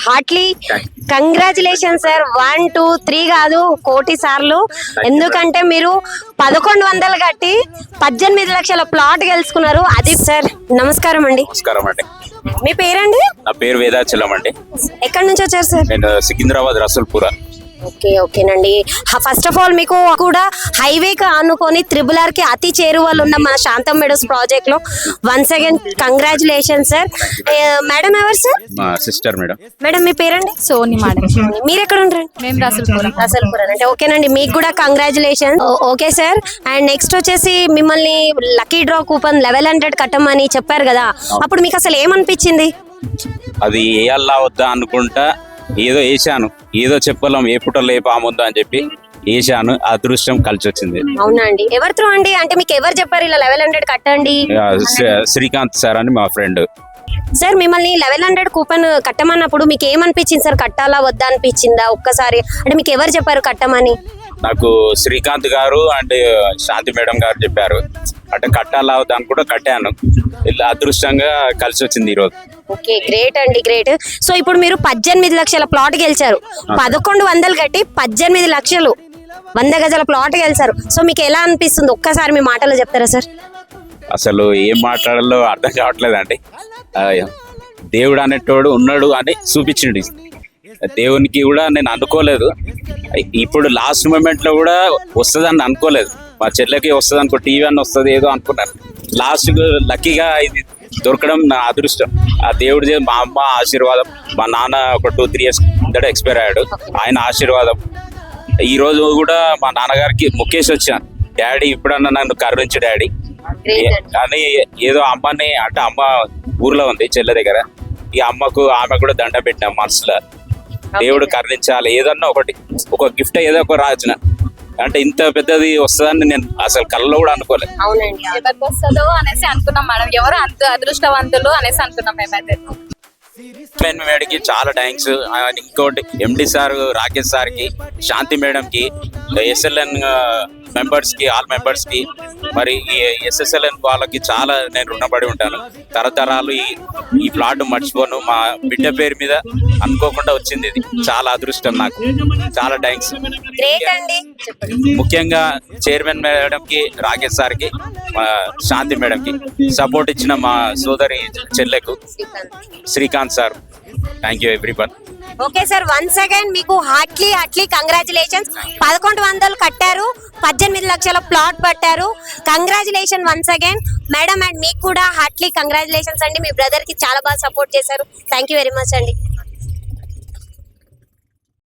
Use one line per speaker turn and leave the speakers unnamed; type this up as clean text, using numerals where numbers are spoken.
Hartley congratulation sir. 1 2 3 కాదు, కోటి సార్లు. ఎందుకంటే మీరు 1100 కట్టి 18 లక్షల ప్లాట్ గెలుచుకున్నారు. అది సార్. నమస్కారం అండి.
నమస్కారం అండి.
మీ పేరండి?
నా పేరు వేదాచలం అండి.
ఎక్కడి నుంచి వచ్చారు సార్?
నేను సికింద్రాబాద్ రసూల్పుర.
ఓకేనండి. ఫస్ట్ ఆఫ్ ఆల్ మీకు కూడా హైవేకి ఆనుకొని త్రిబుల్ కి అతి చేరువలు ఉన్న మన శాంతం మెడోస్ ప్రాజెక్ట్ లో once again congratulation sir. Madam ఎవరు సార్?
మా సిస్టర్ మేడం.
మేడం మీ పేరండి?
సోని మేడం.
మీరు ఎక్కడ ఉంటారు?
మేము రసూల్పుర
అంటే ఓకేనండి, మీకు కూడా congratulation. Okay sir. And next వచ్చేసి మిమ్మల్ని లక్కీ డ్రా కూపన్ 1100 కట్టమని చెప్పారు కదా, అప్పుడు మీకు అసలు ఏమనిపించింది?
అది వేయాలా వద్దా అనుకుంటా ఏదో వేసాను, ఏదో చెప్పలేం ఏ పుట్టలో ఏ పాముందో అని చెప్పి వేసాను. అదృష్టం కలిసి వచ్చింది.
అవునా అండి? ఎవరితో అండి? అంటే మీకు ఎవరు చెప్పారు ఇలా 1100 కట్టండి?
శ్రీకాంత్ సార్ అని మా ఫ్రెండ్.
సార్ మిమ్మల్ని 1100 కూపన్ కట్టమన్నప్పుడు మీకు ఏమనిపించింది సార్? కట్టాలా వద్దా అనిపించిందా ఒక్కసారి? అంటే మీకు ఎవరు చెప్పారు కట్టమని?
నాకు శ్రీకాంత్ గారు అండ్ శాంతి మేడం గారు చెప్పారు. అంటే కట్టాలా వద్దా అని కూడా కట్టాను. ఇలా అదృష్టంగా కలిసి వచ్చింది ఈరోజు.
ఓకే, గ్రేట్ అండి, గ్రేట్. సో ఇప్పుడు మీరు 18 లక్షల ప్లాట్ గెలిచారు. 1100 కట్టి 18 లక్షలు 100 గజాల ప్లాట్ గెలిచారు. సో మీకు ఎలా అనిపిస్తుంది ఒక్కసారి మీ మాటలో చెప్తారా సార్?
అసలు ఏం మాట్లాడాలో అర్థం కావట్లేదండి. దేవుడు అనేటోడు ఉన్నాడు అని చూపించిండు. దేవునికి కూడా నేను అనుకోలేదు. ఇప్పుడు లాస్ట్ మూమెంట్ లో కూడా వస్తుందని అనుకోలేదు. మా చెల్లెకి వస్తుంది అనుకో, టీవీ అని వస్తుంది ఏదో అనుకున్నాను. లాస్ట్ లక్కీగా ఇది దొరకడం నా అదృష్టం. ఆ దేవుడి మా అమ్మ ఆశీర్వాదం, మా నాన్న ఒక 2-3 years ఎక్స్పైర్ అయ్యాడు, ఆయన ఆశీర్వాదం. ఈ రోజు కూడా మా నాన్నగారికి ముఖేష్ వచ్చాను, డాడీ ఇప్పుడన్నా నన్ను కరుణించు డాడీ అని. ఏదో అమ్మని అంటే అమ్మ ఊర్లో ఉంది చెల్లె దగ్గర, ఈ అమ్మకు ఆమె కూడా దండ పెట్టిన మనసులో. దేవుడు కరుణించాలి, ఏదన్నా ఒకటి ఒక గిఫ్ట్ ఏదో ఒక రాజున అంటే ఇంత పెద్దది వస్తుందని నేను అసలు కళ్ళలో కూడా అనుకోలేదు.
అవునండి,
ఎవరికి వస్తుందో అనేసి అనుకున్నాం మేడం. ఎవరు అంత అదృష్టవంతులు అనేసి అనుకున్నాం మేమైతే.
మేడంకి చాలా థ్యాంక్స్. ఇంకోటి ఎండి సార్, రాకేష్ సార్కి, శాంతి మేడంకి, ఎస్ఎల్ఎన్ మెంబర్స్ కి, ఆల్ మెంబర్స్ కి, మరి ఎస్ఎస్ఎల్ఎన్ వాళ్ళకి చాలా నేను రుణపడి ఉంటాను. తరతరాలు ఈ ప్లాట్ మర్చిపోను. మా బిడ్డ పేరు మీద అనుకోకుండా వచ్చింది, ఇది చాలా అదృష్టం నాకు. చాలా థ్యాంక్స్. ముఖ్యంగా చైర్మన్ మేడం కి, రాకేష్ సార్ కి, శాంతి మేడం కి సపోర్ట్ ఇచ్చిన మా సోదరి చెల్లెకు Srikanth sir, thank you everyone.
Okay sir, once again మీకు హార్ట్లీ కంగ్రాచులేషన్స్. 1100 కట్టారు, 18 లక్షల ప్లాట్ పట్టారు. Congratulation once again madam. And మీకు కూడా హార్ట్లీ కంగ్రాచులేషన్స్ అండి. మీ బ్రదర్ కి చాలా బాగా సపోర్ట్ చేశారు. థ్యాంక్ యూ వెరీ మచ్ అండి.